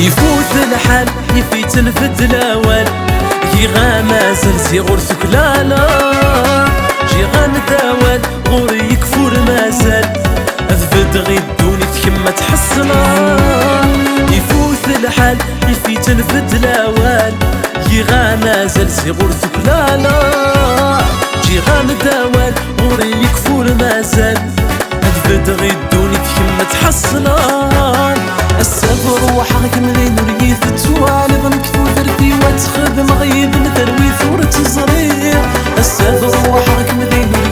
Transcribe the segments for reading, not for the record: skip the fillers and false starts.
يفوت الحال يفيت الفد الاول كي غامازل سي غرسك لا لا جي غنداول غوري يكفور مازال اثبت غيدوني كما تحصلا. يفوت الحال يفيت الفد الاول كي غامازل سي غرسك لا لا جي غنداول غوري يكفور مازال اثبت غيدوني كما تحصلا. السفر وحرك من ريث توالب نكفو ذرتي وتخدم غيب ثروي ثورة الزريع. السفر وحرك من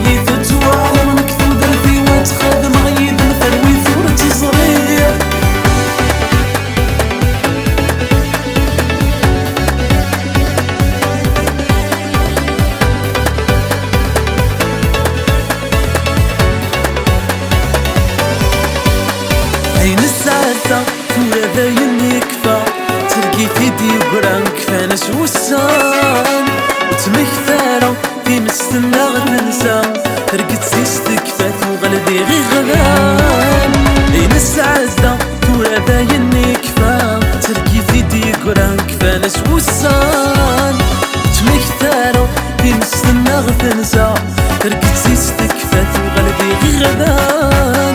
ريث توالب نكفو ذرتي وتخدم غيب ثروي ثورة الزريع. عين السعادة ثورة ذاين يكفى تلقي في دي وقران كفاناش وسان وتمكثارة في مستنى غتنسى ترقد سيستك فات وغلبي غي غلان. عين السعادة ثورة ذاين يكفى تلقي في دي وقران كفاناش وسان وتمكثارة في مستنى غتنسى ترقد سيستك فات وغلبي غي غلان.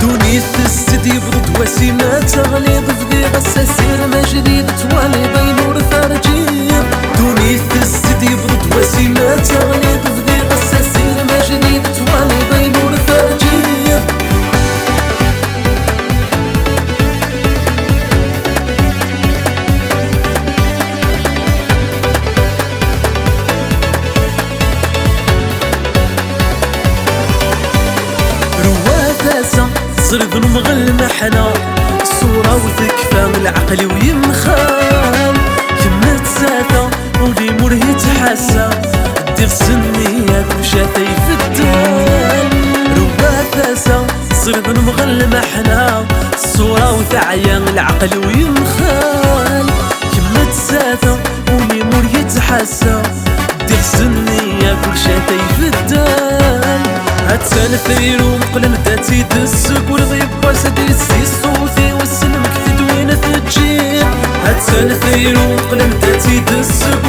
دوني تستدي برد وسيمة تغليظ فدي غساسير ما جديد توالي بينور فرجير. دوني تستدي برد وسيمة تغليظ فدي غساسير ما جديد توالي بينور فرجير. رواتاسة صرف المغل محنا الصورة وتكفى العقل ويمخال كما تساتا ولي مرهي تحاسا دير سنيات وشاتي في الدال. رواتاسة صرف المغل محنا الصورة وتعيا العقل ويمخال كما تساتا ولي مرهي تحاسا دير سنيات وشاتي في الدال. هاتسان ثيرو مقلم داتي دسك والغيب واسدي السي صوتي والسلم كتدوين تجيب. هاتسان ثيرو مقلم داتي دسك